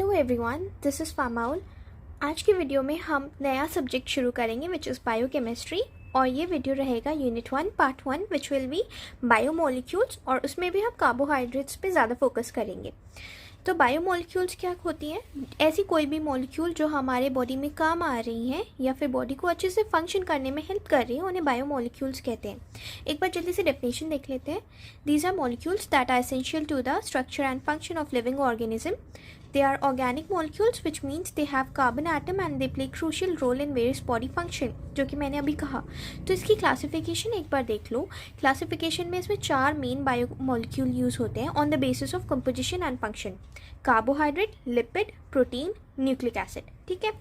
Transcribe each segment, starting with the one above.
Hello everyone, this is फामाउल। आज की वीडियो में हम नया सब्जेक्ट शुरू करेंगे विच इज़ बायोकेमिस्ट्री। और ये वीडियो रहेगा unit 1 part 1 which will be biomolecules, और उसमें भी हम कार्बोहाइड्रेट्स पे ज़्यादा फोकस करेंगे। तो बायोमोलिक्यूल्स क्या होती हैं? ऐसी कोई भी मॉलिक्यूल जो हमारे बॉडी में काम आ रही हैं या फिर बॉडी को अच्छे से फंक्शन करने में हेल्प कर रही है, उन्हें बायोमोलिक्यूल्स कहते हैं। एक बार जल्दी से डेफिनेशन देख लेते हैं। These are molecules that are essential to the structure and function of living organism. They are organic molecules, which means they have carbon atom and they play crucial role in various body function, जो कि मैंने अभी कहा। तो इसकी classification एक बार देख लो। Classification में इसमें 4 मेन बायो मॉलिक्यूल यूज होते हैं on the basis of composition and function: carbohydrate, lipid, protein, nucleic acid. ठीक है।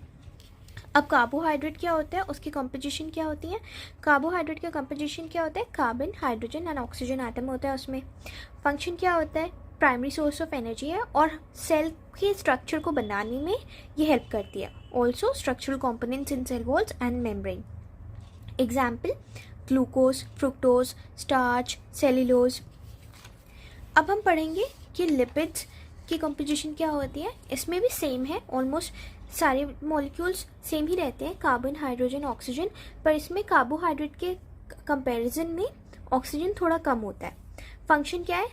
अब कार्बोहाइड्रेट क्या होता है, उसकी कंपोजिशन क्या होती है? कार्बोहाइड्रेट का कंपोजिशन क्या होता है? Carbon, hydrogen and oxygen atom होता है उसमें। फंक्शन क्या होता है? प्राइमरी सोर्स ऑफ एनर्जी है और सेल के स्ट्रक्चर को बनाने में ये हेल्प करती है। Also structural components in cell walls and membrane. Example: glucose, fructose, starch, cellulose. अब हम पढ़ेंगे कि लिपिड्स की कंपोजिशन क्या होती है। इसमें भी सेम है, ऑलमोस्ट सारे मॉलिक्यूल्स सेम ही रहते हैं, कार्बन, हाइड्रोजन, ऑक्सीजन, पर इसमें कार्बोहाइड्रेट के कंपैरिजन में ऑक्सीजन थोड़ा कम होता है। फंक्शन क्या है?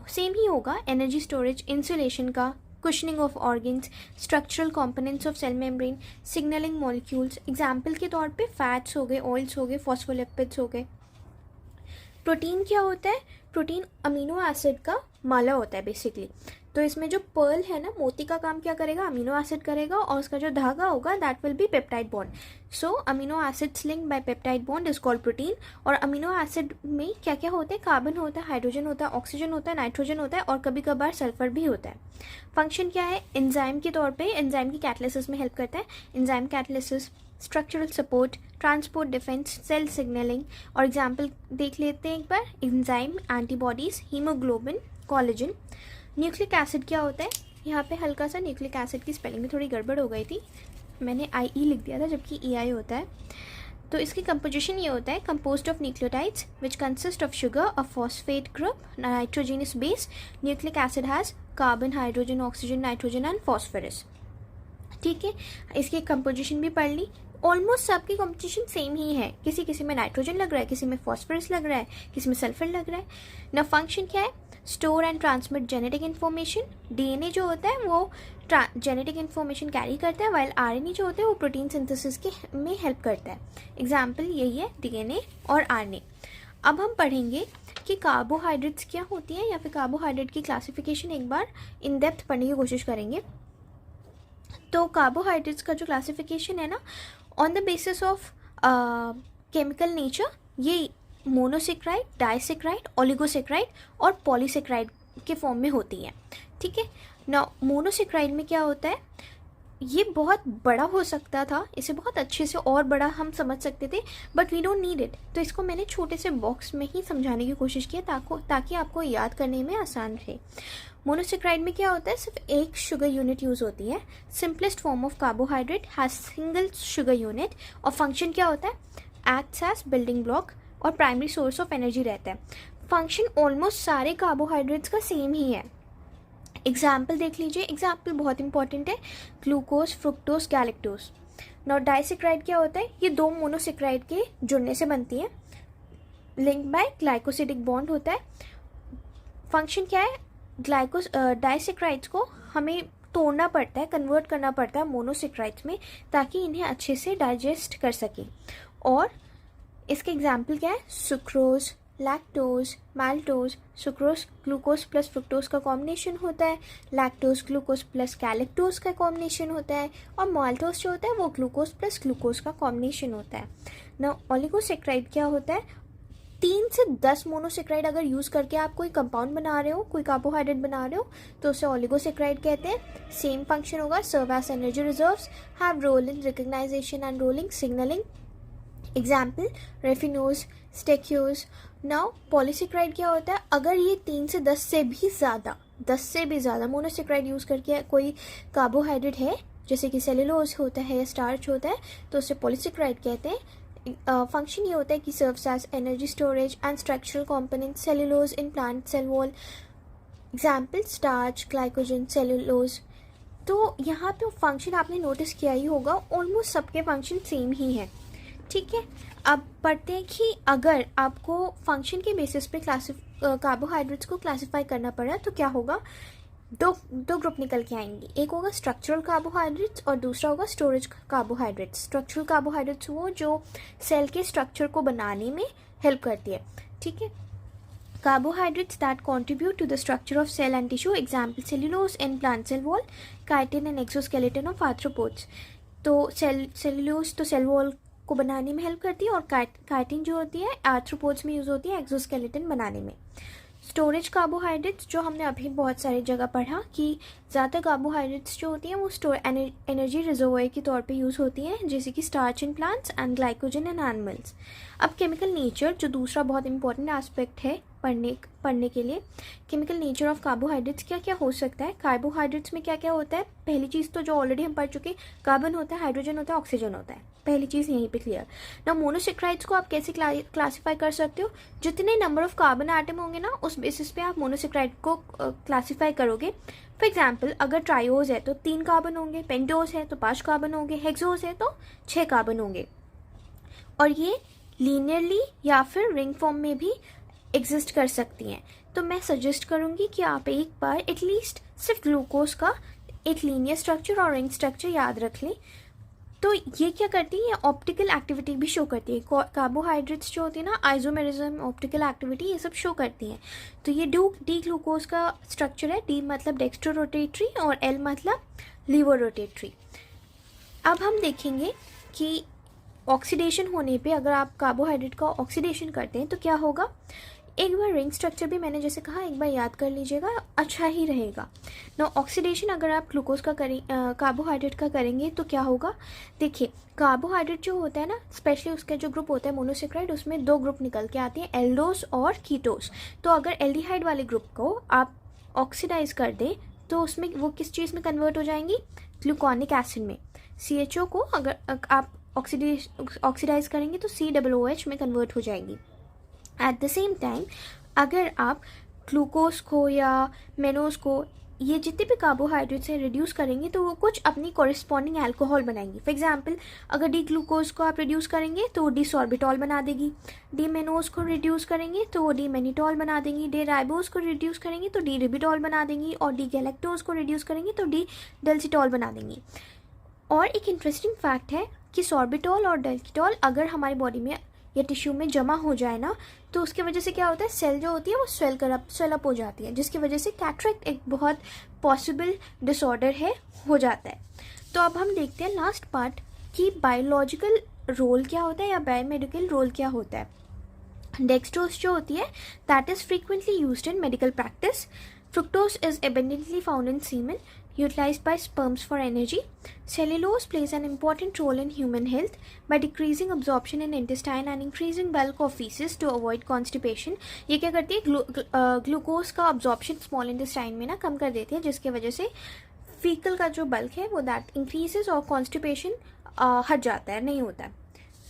सेम ही होगा। एनर्जी स्टोरेज, इंसुलेशन का, cushioning of organs, structural components of cell membrane, signalling molecules. Example के तौर पे फैट्स हो गए, ऑयल्स हो गए, फॉस्फोलिपिड्स हो गए। प्रोटीन क्या होता है? प्रोटीन अमीनो एसिड का माला होता है बेसिकली। तो इसमें जो पर्ल है ना, मोती का काम क्या करेगा? अमीनो एसिड करेगा, और उसका जो धागा होगा that will be peptide bond. So amino acids linked by peptide bond is called protein. और अमीनो एसिड में क्या क्या होते हैं? कार्बन होता है, हाइड्रोजन होता है, ऑक्सीजन होता है, नाइट्रोजन होता है, और कभी कभार सल्फर भी होता है। फंक्शन क्या है? एंजाइम के तौर पर एंजाइम की कैटालिसिस में हेल्प करता है। Enzyme catalysis, structural support, transport, defence, cell signalling. और एग्जाम्पल देख लेते हैं एक बार। Enzyme, antibodies, haemoglobin, collagen. Nucleic acid क्या होता है? यहाँ पे हल्का सा न्यूक्लिक एसिड की स्पेलिंग में थोड़ी गड़बड़ हो गई थी, मैंने आई लिख दिया था जबकि EI होता है। तो इसकी कंपोजिशन ये होता है: composed of nucleotides which consist of sugar, a phosphate group, nitrogenous base. Nucleic acid has carbon, hydrogen, oxygen, nitrogen and phosphorus. ठीक है, इसकी कंपोजिशन भी पढ़ ली। ऑलमोस्ट सबकी कंपोजिशन सेम ही है, किसी किसी में नाइट्रोजन लग रहा है, किसी में फॉस्फोरस लग रहा है, किसी में सल्फर लग रहा है ना। फंक्शन क्या है? Store and transmit genetic information. DNA जो होता है वो जेनेटिक इन्फॉर्मेशन कैरी करता है, वाइल RNA जो होता है वो प्रोटीन सिंथेसिस के में हेल्प करता है। एग्जाम्पल यही है DNA और RNA। अब हम पढ़ेंगे कि कार्बोहाइड्रेट्स क्या होती है, या फिर कार्बोहाइड्रेट की क्लासिफिकेशन एक बार इन डेप्थ पढ़ने की कोशिश करेंगे। तो कार्बोहाइड्रेट्स का जो क्लासिफिकेशन है ना, on the basis of chemical nature, ये मोनोसेक्राइड, डाइसेक्राइड, ओलिगोसेक्राइड और पॉलीसेक्राइड के फॉर्म में होती है। ठीक है ना। मोनोसेक्राइड में क्या होता है? ये बहुत बड़ा हो सकता था, इसे बहुत अच्छे से और बड़ा हम समझ सकते थे, but we don't need it. तो इसको मैंने छोटे से बॉक्स में ही समझाने की कोशिश की ताकि आपको याद करने में आसान रहे। मोनोसेक्राइड में क्या होता है? सिर्फ एक शुगर यूनिट यूज होती है। Simplest form of carbohydrate has single sugar unit. और फंक्शन क्या होता है? एक्ट्स एज बिल्डिंग ब्लॉक और प्राइमरी सोर्स ऑफ एनर्जी रहता है। फंक्शन ऑलमोस्ट सारे कार्बोहाइड्रेट्स का सेम ही है। एग्जाम्पल देख लीजिए। एग्जाम्पल बहुत इंपॉर्टेंट है: ग्लूकोज, फ्रुक्टोज, गैलेक्टोज। नॉ डाइसेक्राइड क्या होता है? ये 2 मोनोसेक्राइड के जुड़ने से बनती है, लिंक बाय ग्लाइकोसिडिक बॉन्ड होता है। फंक्शन क्या है? डाइसेक्राइड्स को हमें तोड़ना पड़ता है, कन्वर्ट करना पड़ता है मोनोसेक्राइड्स में, ताकि इन्हें अच्छे से डाइजेस्ट कर सके। और इसके एग्जाम्पल क्या है? Sucrose, lactose, maltose. Sucrose glucose plus fructose का कॉम्बिनेशन होता है, लैक्टोज ग्लूकोज प्लस गैलेक्टोज का कॉम्बिनेशन होता है, और माल्टोज जो होता है वो ग्लूकोज प्लस ग्लूकोज का कॉम्बिनेशन होता है ना। ओलिगोसेक्राइड क्या होता है? 3 से 10 मोनोसेक्राइड अगर यूज करके आप कोई कंपाउंड बना रहे हो, कोई कार्बोहाइड्रेट बना रहे हो, तो उसे ओलिगोसेक्राइड कहते हैं। सेम फंक्शन होगा: serve as energy reserves, have role in recognition and rolling, signalling. Example: raffinose, stachyose. Now polysaccharide क्या होता है? अगर ये 3 से 10 से भी ज़्यादा मोनोसेक्राइड यूज करके कोई कार्बोहाइड्रेट है, जैसे कि सेल्यूलोज होता है या स्टार्च होता है, तो उसे पॉलीसेक्राइड कहते हैं। फंक्शन ये होता है कि serves as energy storage and structural component cellulose in plant cell wall. Example: starch, glycogen, cellulose. तो यहाँ पे फंक्शन आपने नोटिस किया ही होगा, ऑलमोस्ट सबके फंक्शन सेम ही हैं, ठीक है। अब पढ़ते हैं कि अगर आपको फंक्शन के बेसिस पे कार्बोहाइड्रेट्स को क्लासिफाई करना पड़ा तो क्या होगा। दो ग्रुप निकल के आएंगे, एक होगा स्ट्रक्चरल कार्बोहाइड्रेट्स और दूसरा होगा स्टोरेज कार्बोहाइड्रेट्स। स्ट्रक्चरल कार्बोहाइड्रेट्स वो जो सेल के स्ट्रक्चर को बनाने में हेल्प करती है, ठीक है। Carbohydrates that contribute to the structure of cell and tissue, example cellulose in plant cell wall, chitin and exoskeleton of arthropods। तो सेलुलोज तो सेल वॉल को बनाने में हेल्प करती है और काइटिन जो होती है आर्थ्रोपोड्स में यूज होती है एक्सोस्केलेटन बनाने में। स्टोरेज कार्बोहाइड्रेट्स जो हमने अभी बहुत सारी जगह पढ़ा कि ज़्यादातर कार्बोहाइड्रेट्स जो होती हैं वो एनर्जी रिजर्वोयर के तौर पे यूज़ होती हैं, जैसे कि starch in plants and glycogen in animals. अब केमिकल नेचर जो दूसरा बहुत इंपॉर्टेंट एस्पेक्ट है पढ़ने के लिए, केमिकल नेचर ऑफ कार्बोहाइड्रेट्स क्या क्या हो सकता है। कार्बोहाइड्रेट्स में क्या क्या होता है, पहली चीज़ तो जो ऑलरेडी हम पढ़ चुके, कार्बन होता है, हाइड्रोजन होता है, ऑक्सीजन होता है, पहली चीज़ यहीं पे क्लियर। ना मोनोसेक्राइड्स को आप कैसे क्लासीफाई कर सकते हो, जितने नंबर ऑफ कार्बन एटम होंगे ना उस बेसिस पे आप मोनोसेक्राइड को क्लासीफाई करोगे। फॉर एग्जाम्पल अगर ट्राइओज है तो 3 कार्बन होंगे, पेंटोज है तो 5 कार्बन होंगे, हेक्सोज है तो 6 कार्बन होंगे, और ये लीनियरली या फिर रिंग फॉर्म में भी एग्जिस्ट कर सकती हैं। तो मैं सजेस्ट करूँगी कि आप एक बार एटलीस्ट सिर्फ ग्लूकोज का एक लीनियर स्ट्रक्चर और रिंग स्ट्रक्चर याद रख लें। तो ये क्या करती है, ये ऑप्टिकल एक्टिविटी भी शो करती है। कार्बोहाइड्रेट्स जो होती है ना, आइसोमेरिज्म, ऑप्टिकल एक्टिविटी, ये सब शो करती हैं। तो ये डी ग्लूकोज का स्ट्रक्चर है, डी मतलब डेक्स्ट्रो रोटेटरी और एल मतलब लीवो रोटेटरी। अब हम देखेंगे कि ऑक्सीडेशन होने पे अगर आप कार्बोहाइड्रेट का ऑक्सीडेशन करते हैं तो क्या होगा। एक बार रिंग स्ट्रक्चर भी मैंने जैसे कहा एक बार याद कर लीजिएगा, अच्छा ही रहेगा ना। ऑक्सीडेशन अगर आप ग्लूकोज का कार्बोहाइड्रेट का करेंगे तो क्या होगा। देखिए कार्बोहाइड्रेट जो होता है ना, स्पेशली उसका जो ग्रुप होता है मोनोसेक्राइड, उसमें 2 ग्रुप निकल के आते हैं, एल्डोस और कीटोस। तो अगर एल्डिहाइड वाले ग्रुप को आप ऑक्सीडाइज कर दें तो उसमें वो किस चीज़ में कन्वर्ट हो जाएंगी, ग्लूकोनिक एसिड में। CHO को अगर आप ऑक्सीडाइज करेंगे तो COOH में कन्वर्ट हो जाएगी। एट द सेम टाइम अगर आप ग्लूकोज को या मेनोज को, ये जितने भी कार्बोहाइड्रेट्स हैं, रिड्यूस करेंगे तो वो कुछ अपनी कॉरेस्पॉन्डिंग अल्कोहल बनाएंगी। फॉर एग्जांपल अगर डी ग्लूकोज को आप रिड्यूस करेंगे तो वो डी सॉर्बिटॉल बना देगी, डी मेनोज को रिड्यूस करेंगे तो वो डी मेनिटॉल बना देंगी, डी राइबोज को रिड्यूस करेंगे तो डी रिबिटॉल बना देंगी, और डी गैलेक्टोज को रिड्यूस करेंगे तो डी डेल्सिटॉल बना देंगी। और एक इंटरेस्टिंग फैक्ट है कि सॉर्बिटॉल और डेल्सिटॉल अगर हमारी बॉडी में या टिश्यू में जमा हो जाए ना तो उसकी वजह से क्या होता है, सेल जो होती है वो स्वेल अप हो जाती है, जिसकी वजह से कैटरेक्ट एक बहुत पॉसिबल डिसऑर्डर है, हो जाता है। तो अब हम देखते हैं लास्ट पार्ट कि बायोलॉजिकल रोल क्या होता है या बायोमेडिकल रोल क्या होता है। डेक्सट्रोज जो होती है that is frequently used in medical practice. Fructose is abundantly found in semen utilized by sperms for energy. Cellulose plays an important role in human health by decreasing absorption in intestine and increasing bulk of feces to avoid constipation. ये क्या करती है, glucose का absorption small intestine में ना कम कर देती है, जिसके वजह से फीकल का जो बल्क है वो दैट इंक्रीजेस और कॉन्स्टिपेशन हट जाता है, नहीं होता है।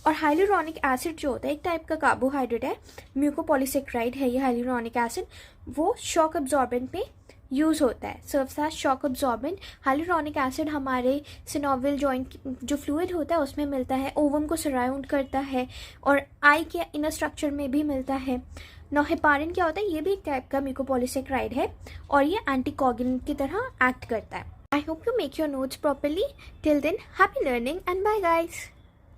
और हाइलुरोनिक एसिड जो होता है एक टाइप का कार्बोहाइड्रेट है, म्यूकोपॉलीसेक्राइड है ये हाइलुरोनिक एसिड, वो शॉक अब्जॉर्बेंट पे यूज़ होता है, serves as shock absorbent. Hyaluronic acid हमारे सिनोवियल जॉइंट जो फ्लूइड होता है उसमें मिलता है, ओवम को सराउंड करता है और आई के इनर स्ट्रक्चर में भी मिलता है। ना हेपारिन क्या होता है, ये भी एक टाइप का म्यूकोपॉलीसेक्राइड है और ये एंटीकोगुलेंट की तरह एक्ट करता है। I hope you make your notes properly. Till then happy learning and bye guys.